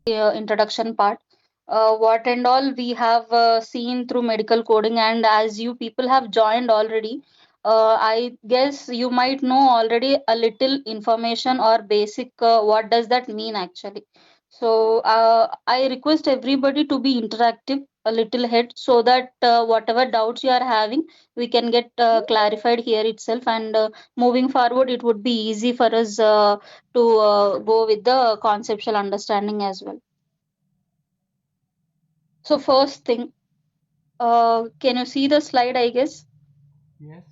introduction part. What and all we have seen through medical coding, and as you people have joined already, I guess you might know already a little information or basic what does that mean actually. So I request everybody to be interactive a little ahead so that whatever doubts you are having, we can get clarified here itself, and moving forward, it would be easy for us to go with the conceptual understanding as well. So first thing, can you see the slide, I guess? Yes.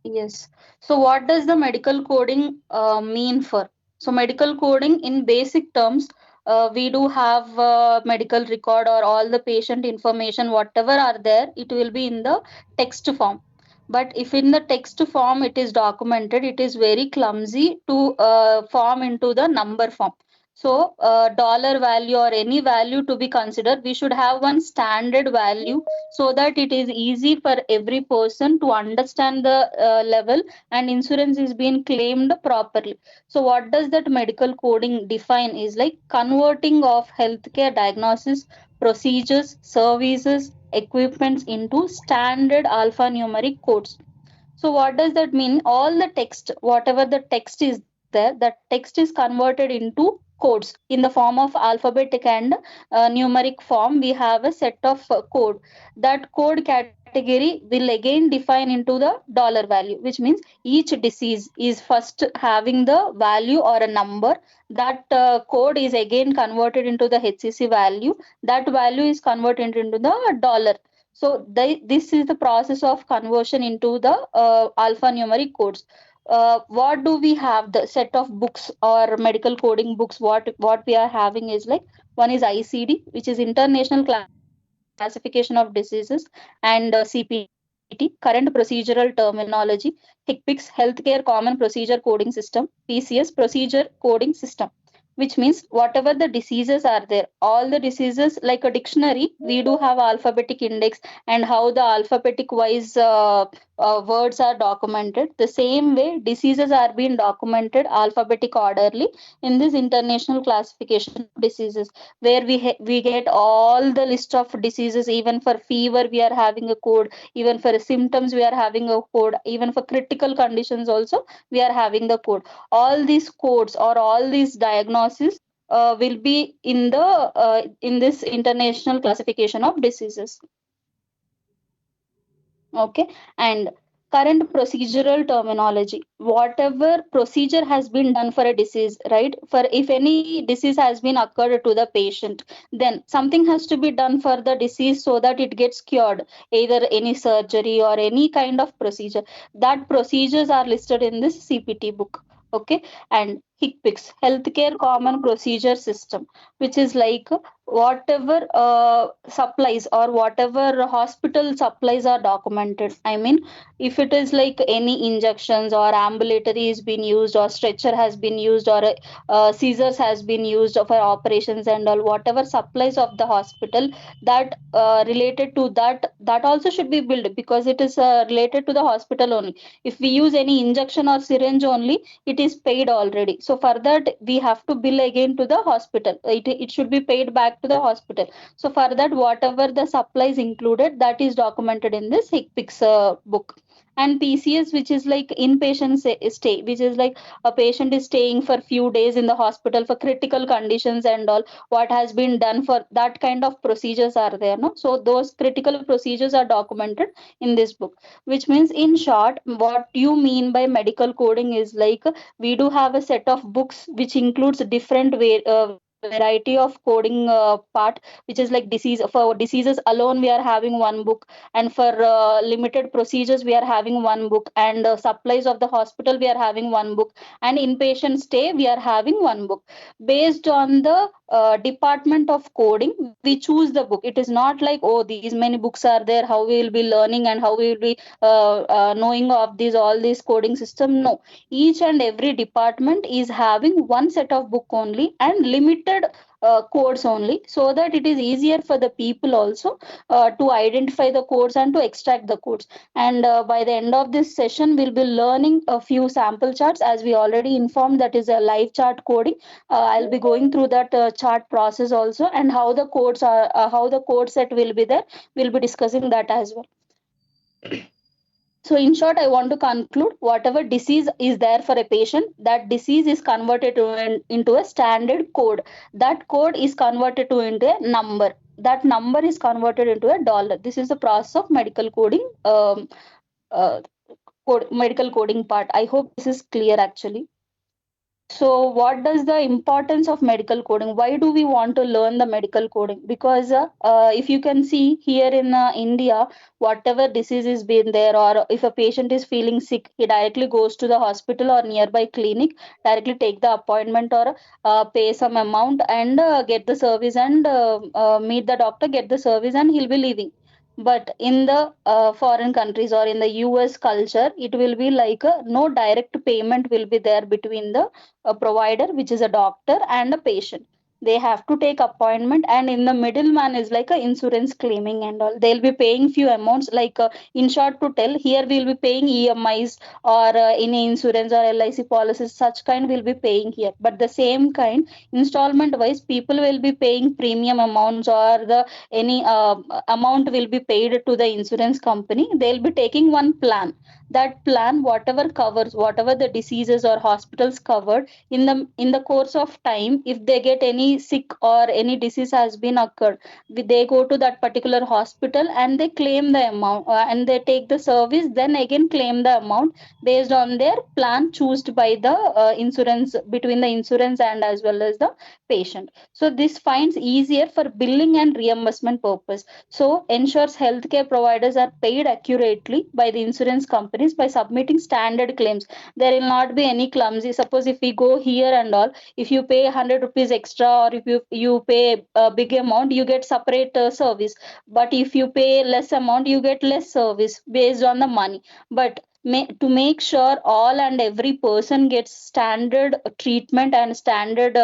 Yes. So what does the medical coding mean for? So medical coding in basic terms, we do have medical record or all the patient information, whatever are there, it will be in the text form. But if in the text form it is documented, it is very clumsy to form into the number form. So dollar value or any value to be considered, we should have one standard value so that it is easy for every person to understand the level and insurance is being claimed properly. So what does that medical coding define is like converting of healthcare diagnosis procedures services equipments into standard alphanumeric codes. So what does that mean? All the text, whatever the text is there, that text is converted into codes in the form of alphabetic and numeric form. We have a set of code. That code category will again define into the dollar value, which means each disease is first having the value or a number. That code is again converted into the HCC value. That value is converted into the dollar. So this is the process of conversion into the alphanumeric codes. What do we have? The set of books or medical coding books. What we are having is like one is ICD, which is International Classification of Diseases, and CPT, Current Procedural Terminology, HCPCS, Healthcare Common Procedure Coding System, PCS, Procedure Coding System, which means whatever the diseases are there, all the diseases like a dictionary, we do have alphabetic index and how the alphabetic wise words are documented. The same way diseases are being documented alphabetic orderly in this international classification of diseases, where we get all the list of diseases. Even for fever we are having a code, even for symptoms we are having a code, even for critical conditions also we are having the code. All these codes or all these diagnoses will be in this international classification of diseases. Okay. And current procedural terminology, whatever procedure has been done for a disease, right? For if any disease has been occurred to the patient, then something has to be done for the disease so that it gets cured, either any surgery or any kind of procedure. That procedures are listed in this CPT book. Okay. And HCPCS, healthcare common procedure system, which is like whatever supplies or whatever hospital supplies are documented. I mean, if it is like any injections or ambulatory is been used or stretcher has been used or scissors has been used for operations and all, whatever supplies of the hospital that related to that, that also should be billed because it is related to the hospital only. If we use any injection or syringe only, it is paid already. So for that we have to bill again to the hospital. It should be paid back to the hospital. So for that, whatever the supplies included, that is documented in this HCPCS book. And PCS, which is like inpatient stay, which is like a patient is staying for few days in the hospital for critical conditions and all, what has been done for that kind of procedures are there, no? So those critical procedures are documented in this book. Which means in short, what you mean by medical coding is like we do have a set of books which includes different variety of coding part, which is like disease. For diseases alone we are having one book, and for limited procedures we are having one book, and supplies of the hospital we are having one book, and inpatient stay we are having one book. Based on the department of coding we choose the book. It is not like, oh, these many books are there, how we will be learning and how we will be knowing of these all these coding system. No, each and every department is having one set of book only and limited limited codes only, so that it is easier for the people also to identify the codes and to extract the codes. And by the end of this session, we'll be learning a few sample charts, as we already informed, that is a live chart coding. I'll be going through that chart process also, and how the codes are, how the code set will be there. We'll be discussing that as well. So, in short, I want to conclude, whatever disease is there for a patient, that disease is converted into a standard code. That code is converted to into a number. That number is converted into a dollar. This is the process of medical coding, uh, medical coding part. I hope this is clear actually. So, what does the importance of medical coding? Why do we want to learn the medical coding? Because if you can see here in India, whatever disease is been there, or if a patient is feeling sick, he directly goes to the hospital or nearby clinic, directly take the appointment, or pay some amount and get the service, and meet the doctor, get the service, and he'll be leaving. But in the foreign countries or in the US culture, it will be like no direct payment will be there between the a provider, which is a doctor, and a patient. They have to take appointment, and in the middleman is like a insurance claiming and all. They'll be paying few amounts, like in short to tell, here we'll be paying EMIs, or any insurance or LIC policies, such kind will be paying here. But the same kind, installment wise, people will be paying premium amounts, or the any amount will be paid to the insurance company. They'll be taking one plan. That plan, whatever covers, whatever the diseases or hospitals covered, in the course of time, if they get any sick or any disease has been occurred, they go to that particular hospital and they claim the amount, and they take the service, then again claim the amount based on their plan chosen by the insurance, between the insurance and as well as the patient. So this finds easier for billing and reimbursement purpose. So ensures healthcare providers are paid accurately by the insurance companies by submitting standard claims. There will not be any clumsy. Suppose if we go here and all, if you pay 100 rupees extra, or if you pay a big amount, you get separate service. But if you pay less amount, you get less service based on the money. But to make sure all and every person gets standard treatment and standard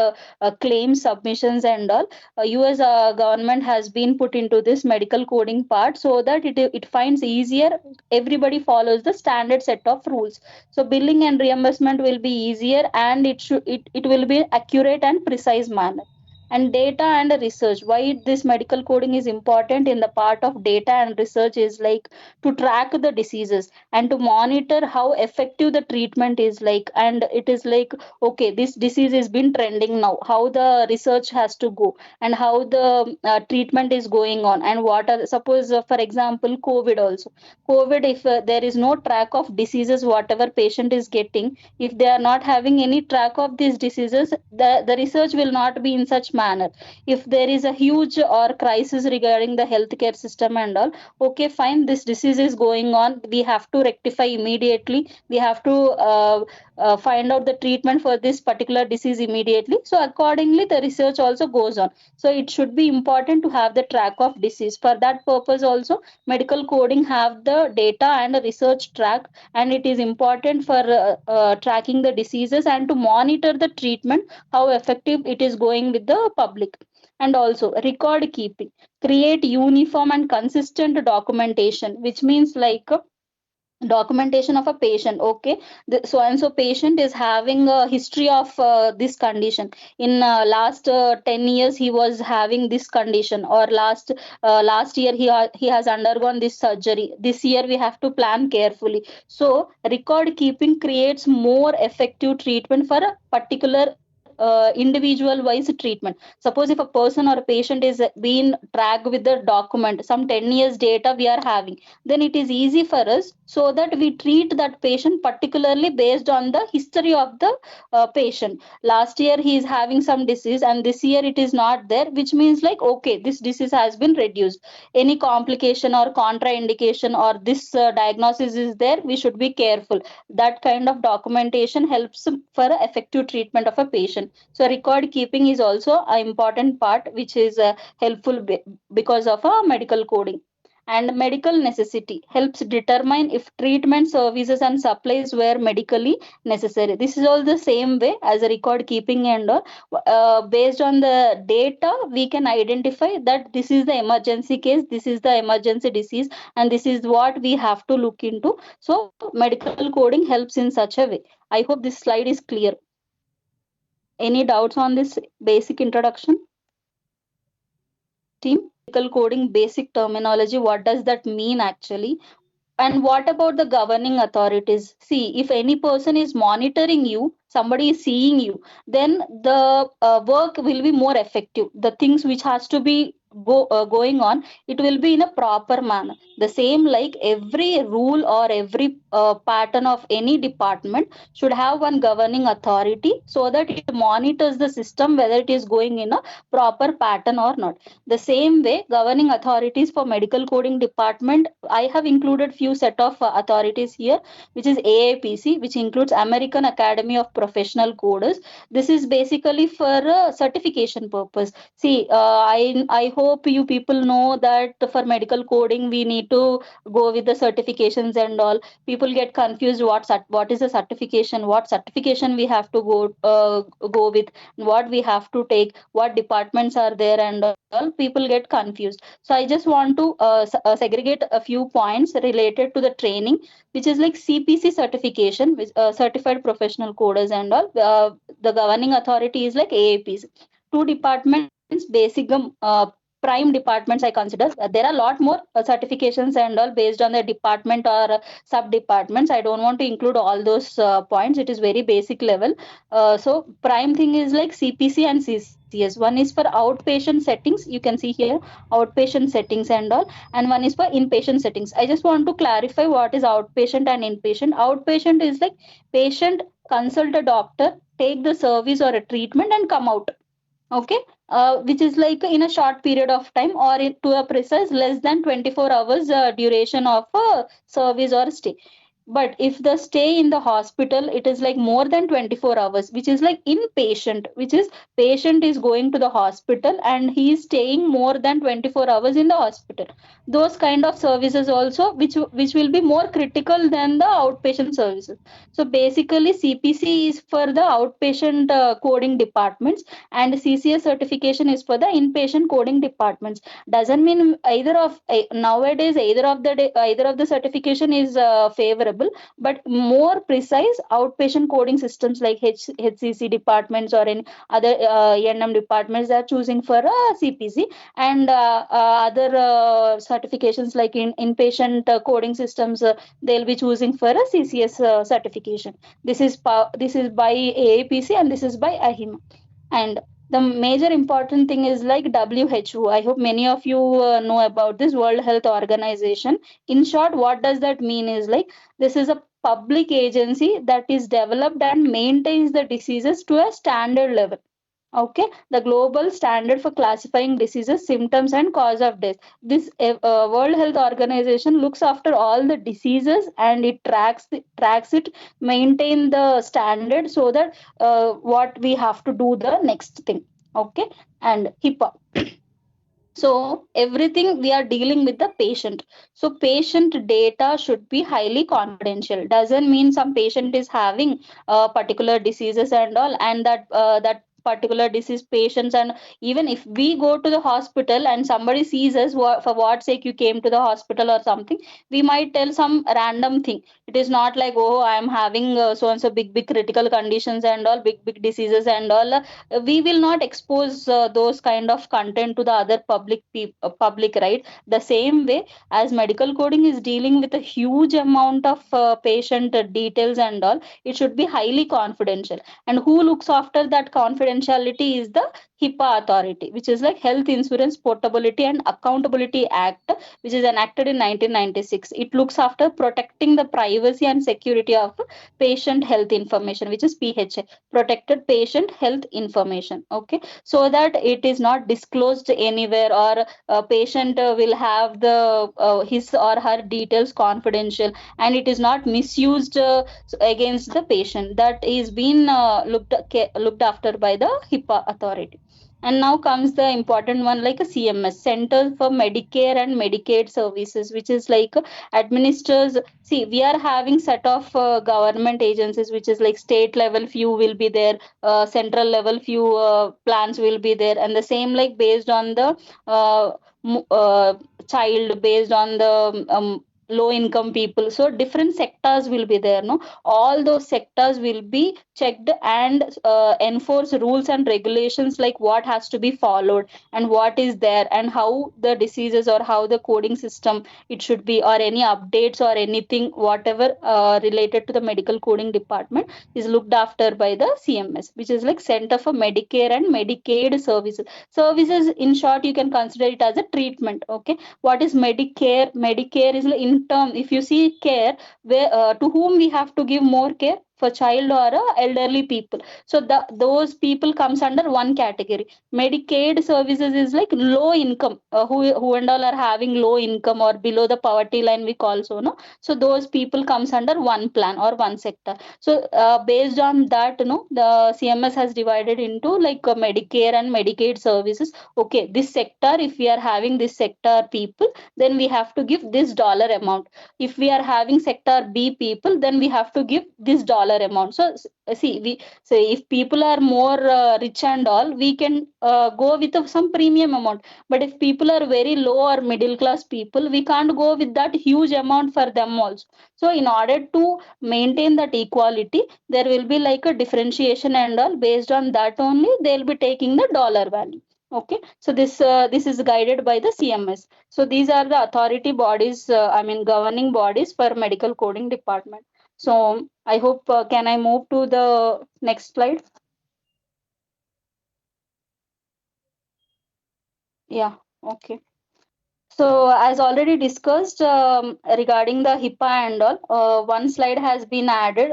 claim submissions and all, US government has been put into this medical coding part, so that it finds easier, everybody follows the standard set of rules. So billing and reimbursement will be easier, and it will be accurate and precise manner. And data and research, why this medical coding is important in the part of data and research is like to track the diseases and to monitor how effective the treatment is like. And it is like, okay, this disease has been trending now, how the research has to go, and how the treatment is going on, and what are, suppose for example, COVID also. COVID, if there is no track of diseases whatever patient is getting, if they are not having any track of these diseases, the research will not be in such manner. If there is a huge or crisis regarding the healthcare system and all, okay fine, this disease is going on, we have to rectify immediately, we have to find out the treatment for this particular disease immediately. So accordingly the research also goes on. So it should be important to have the track of disease. For that purpose also, medical coding have the data and the research track, and it is important for tracking the diseases and to monitor the treatment, how effective it is going with the public. And also record keeping, create uniform and consistent documentation, which means like documentation of a patient. Okay, so and so patient is having a history of this condition. In last 10 years he was having this condition, or last year he has undergone this surgery, this year we have to plan carefully. So record keeping creates more effective treatment for a particular individual wise treatment. Suppose if a person or a patient is being tracked with the document, some 10 years data we are having, then it is easy for us, so that we treat that patient particularly based on the history of the patient. Last year he is having some disease, and this year it is not there, which means like, okay, this disease has been reduced. Any complication or contraindication, or this diagnosis is there, we should be careful. That kind of documentation helps for effective treatment of a patient. So record keeping is also an important part, which is helpful because of a medical coding. And medical necessity helps determine if treatment services and supplies were medically necessary. This is all the same way as a record keeping and all. Based on the data, we can identify that this is the emergency case, this is the emergency disease, and this is what we have to look into. So medical coding helps in such a way. I hope this slide is clear. Any doubts on this basic introduction, team? Medical coding basic terminology, what does that mean actually? And what about the governing authorities? See, if any person is monitoring you, somebody is seeing you, then the work will be more effective. The things which has to be going on, it will be in a proper manner. The same like every rule or every pattern of any department should have one governing authority so that it monitors the system whether it is going in a proper pattern or not. The same way, governing authorities for medical coding department, I have included few set of authorities here, which is AAPC, which includes American Academy of Professional Coders. This is basically for certification purpose. See, I hope you people know that for medical coding we need to go with the certifications and all. People get confused what is a certification, what certification we have to go with, what we have to take, what departments are there, and all. People get confused. So I just want to segregate a few points related to the training, which is like CPC certification, which certified professional coders and all. The governing authority is like AAPs. Two departments, basic prime departments I consider. There are a lot more certifications and all based on the department or sub departments. I don't want to include all those points. It is very basic level. So prime thing is like CPC and CCS. One is for outpatient settings. You can see here outpatient settings and all, and one is for inpatient settings. I just want to clarify what is outpatient and inpatient. Outpatient is like patient consult a doctor, take the service or a treatment and come out. Okay, which is like in a short period of time or to a precise less than 24 hours duration of service or stay. But if the stay in the hospital, it is like more than 24 hours, which is like inpatient, which is patient is going to the hospital and he is staying more than 24 hours in the hospital. Those kind of services also, which will be more critical than the outpatient services. So basically CPC is for the outpatient coding departments, and CCS certification is for the inpatient coding departments. Doesn't mean either of nowadays either of the certification is favorable, but more precise outpatient coding systems like HCC departments or any other NM departments are choosing for CPC, and other certifications like in inpatient coding systems, they'll be choosing for a CCS certification. This is by AAPC and this is by AHIMA. And the major important thing is like WHO. I hope many of you know about this World Health Organization. In short, what does that mean is like this is a public agency that is developed and maintains the diseases to a standard level. Okay, the global standard for classifying diseases, symptoms, and cause of death. This World Health Organization looks after all the diseases and it tracks it, maintain the standard so that what we have to do the next thing. Okay, and HIPAA. So everything we are dealing with the patient. So patient data should be highly confidential. Doesn't mean some patient is having particular diseases and all, and that particular disease patients, and even if we go to the hospital and somebody sees us, for what sake you came to the hospital or something, we might tell some random thing. It is not like, oh, I am having so and so big critical conditions and all, big diseases and all. We will not expose those kind of content to the other public, right? The same way as medical coding is dealing with a huge amount of patient details and all, it should be highly confidential. And who looks after that confidentiality is the HIPAA authority, which is like Health Insurance Portability and Accountability Act, which is enacted in 1996. It looks after protecting the privacy and security of patient health information, which is PHA, protected patient health information. Okay, so that it is not disclosed anywhere, or a patient will have the his or her details confidential, and it is not misused against the patient. That is being looked after by the HIPAA authority. And now comes the important one, like a CMS, Center for Medicare and Medicaid Services, which is like administers. See, we are having set of government agencies, which is like state level few will be there, central level few plans will be there, and the same like based on the uh, child, based on the low income people. So different sectors will be there, no? All those sectors will be checked and enforce rules and regulations, like what has to be followed and what is there, and how the diseases or how the coding system it should be, or any updates or anything whatever related to the medical coding department is looked after by the CMS, which is like Center for Medicare and Medicaid Services. Services, in short, you can consider it as a treatment. Okay, what is Medicare? Medicare is like in term, if you see care, where to whom we have to give more care, for child or elderly people. So those people comes under one category. Medicaid services is like low income, who and all are having low income or below the poverty line, we call so, no? So those people comes under one plan or one sector. So based on that, the CMS has divided into like Medicare and Medicaid services. Okay, this sector, if we are having this sector people, then we have to give this dollar amount. If we are having sector B people, then we have to give this dollar amount. So see, we say if people are more rich and all, we can go with some premium amount. But if people are very low or middle class people, we can't go with that huge amount for them also. So in order to maintain that equality, there will be like a differentiation and all. Based on that only, they'll be taking the dollar value. Okay, so this is guided by the CMS. So these are the authority bodies, I mean governing bodies for medical coding department. So I hope, can I move to the next slide? Yeah, okay. So, as already discussed, regarding the HIPAA and all, one slide has been added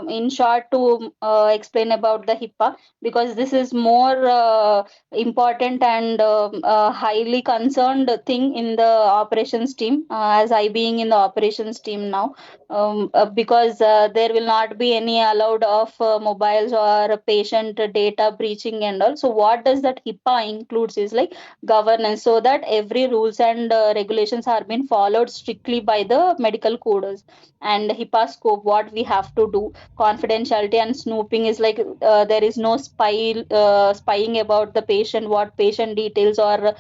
in short to explain about the HIPAA, because this is more important and highly concerned thing in the operations team. As I being in the operations team now, because there will not be any allowed of mobiles or patient data breaching and all. So, what does that HIPAA includes is like governance, so that every rules and regulations are being followed strictly by the medical coders. And HIPAA scope, what we have to do, confidentiality and snooping is like there is no spying about the patient, what patient details or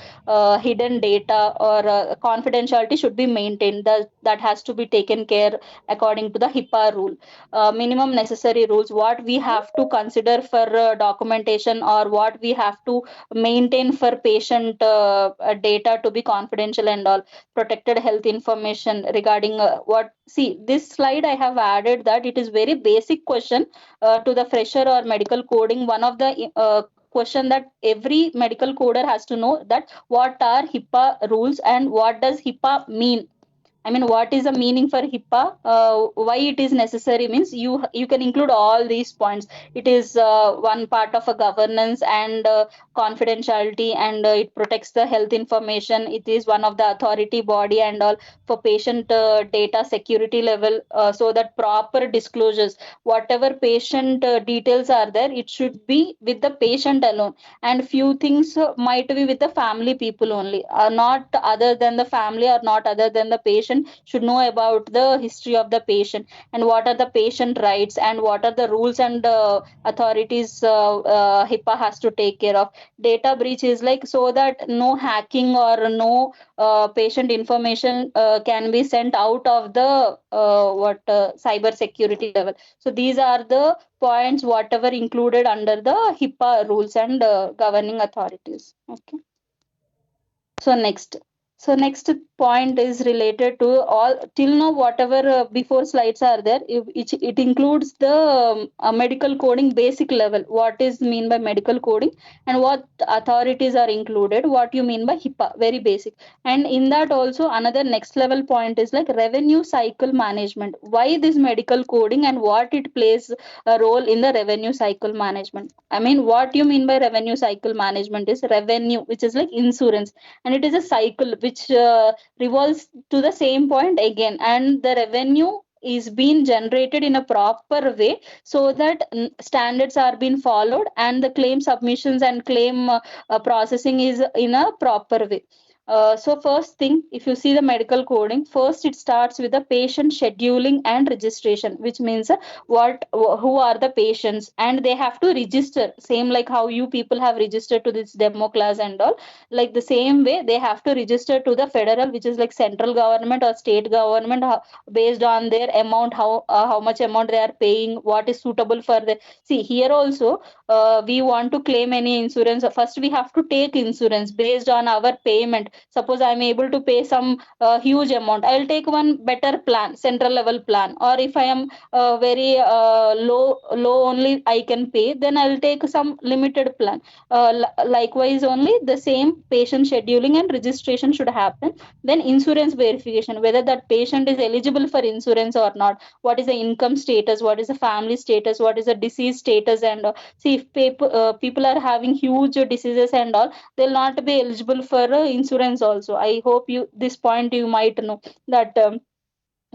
hidden data or confidentiality should be maintained. That has to be taken care according to the HIPAA rule. Minimum necessary rules, what we have to consider for documentation, or what we have to maintain for patient data to be confidential and all. Protected health information regarding what, see, this slide I have added that it is very basic question to the fresher or medical coding. One of the question that every medical coder has to know, that what are HIPAA rules and what does HIPAA mean. I mean, what is the meaning for HIPAA? Why it is necessary means you can include all these points. It is one part of a governance and confidentiality, and it protects the health information. It is one of the authority body and all for patient data security level, so that proper disclosures, whatever patient details are there, it should be with the patient alone, and few things might be with the family people only, not other than the family or not other than the patient should know about the history of the patient, and what are the patient rights and what are the rules and authorities HIPAA has to take care of. Data breach is like so that no hacking or no patient information can be sent out of the what cyber security level. So these are the points whatever included under the HIPAA rules and governing authorities. Okay. So next point is related to all till now whatever before slides are there. It includes the medical coding basic level. What is mean by medical coding and what authorities are included? What you mean by HIPAA? Very basic. And in that also another next level point is like revenue cycle management. Why this medical coding and what it plays a role in the revenue cycle management? I mean, what you mean by revenue cycle management is revenue, which is like insurance, and it is a cycle which revolves to the same point again, and the revenue is being generated in a proper way, so that standards are being followed and the claim submissions and claim processing is in a proper way. So first thing, if you see the medical coding, first it starts with the patient scheduling and registration, which means what who are the patients, and they have to register, same like how you people have registered to this demo class and all. Like the same way they have to register to the federal, which is like central government or state government, based on their amount, how much amount they are paying, what is suitable for the. See here also, we want to claim any insurance, first we have to take insurance based on our payment. Suppose I'm able to pay some huge amount, I'll take one better plan, central level plan. Or if I am very low only I can pay, then I'll take some limited plan. Likewise only the same patient scheduling and registration should happen. Then insurance verification, whether that patient is eligible for insurance or not, what is the income status, what is the family status, what is the disease status, and see if people are having huge diseases and all, they'll not be eligible for insurance also. I hope you this point you might know that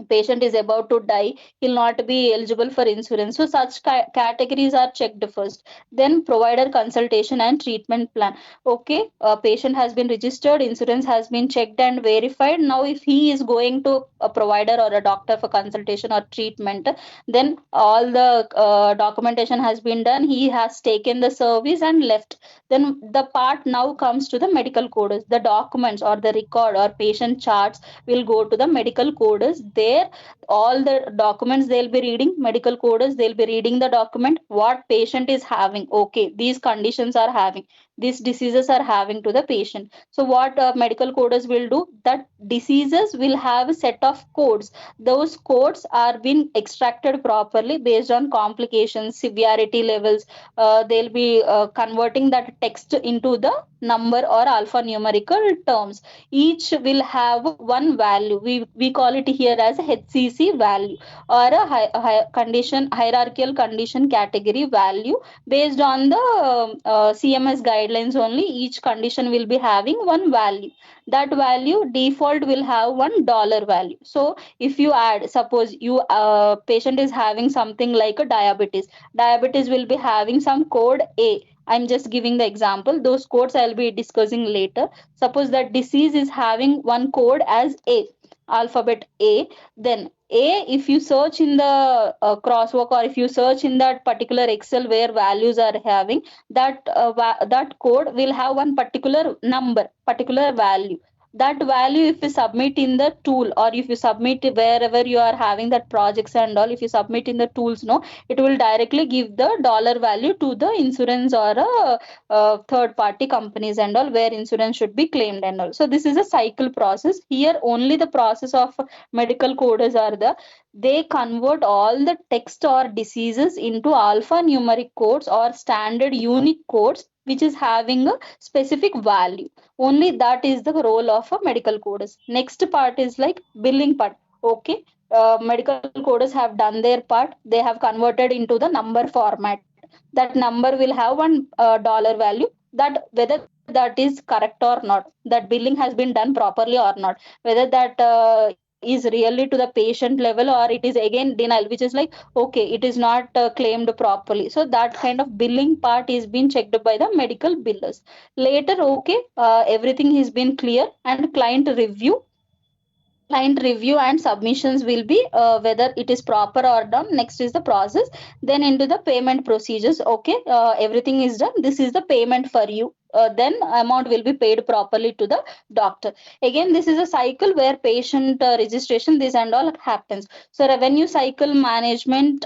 patient is about to die, he'll not be eligible for insurance. So such categories are checked first. Then provider consultation and treatment plan. Okay, a patient has been registered, insurance has been checked and verified. Now if he is going to a provider or a doctor for consultation or treatment, then all the documentation has been done, he has taken the service and left. Then the part now comes to the medical coders, the documents or the record or patient charts will go to the medical coders. There all the documents they'll be reading, medical coders they'll be reading the document, what patient is having, okay, these conditions are having, these diseases are having to the patient. So what medical coders will do, that diseases will have a set of codes. Those codes are being extracted properly based on complications, severity levels. They'll be converting that text into the number or alphanumerical terms. Each will have one value, we call it here as a HCC value, or a condition, hierarchical condition category value. Based on the CMS guidelines only, each condition will be having one value. That value default will have $1 value. So if you add, suppose you patient is having something like a diabetes will be having some code A. I'm just giving the example, those codes I'll be discussing later. Suppose that disease is having one code as A, alphabet A. Then A, if you search in the crosswalk, or if you search in that particular Excel where values are having, that code will have one particular number, particular value. That value if you submit in the tool, or if you submit wherever you are having that projects and all, if you submit in the tools, no, it will directly give the dollar value to the insurance or third party companies and all, where insurance should be claimed and all. So this is a cycle process. Here only the process of medical coders are the, they convert all the text or diseases into alphanumeric codes or standard unique codes, which is having a specific value. Only that is the role of a medical coders. Next part is like billing part. Okay, medical coders have done their part, they have converted into the number format. That number will have $1 value, that whether that is correct or not, that billing has been done properly or not, whether that is really to the patient level, or it is again denial, which is like, okay, it is not claimed properly. So that kind of billing part is being checked by the medical billers. Later, okay, everything has been clear, and client review and submissions will be whether it is proper or done. Next is the process, then into the payment procedures. Okay, everything is done, this is the payment for you. Then amount will be paid properly to the doctor. Again, this is a cycle where patient registration, this and all happens. So revenue cycle management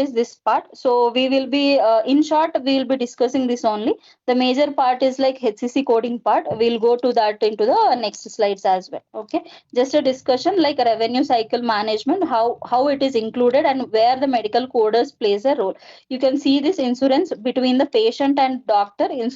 is this part. So we will be in short we will be discussing this only. The major part is like HCC coding part, we'll go to that into the next slides as well. Okay, just a discussion like revenue cycle management, how it is included and where the medical coders plays a role. You can see this insurance between the patient and doctor, insurance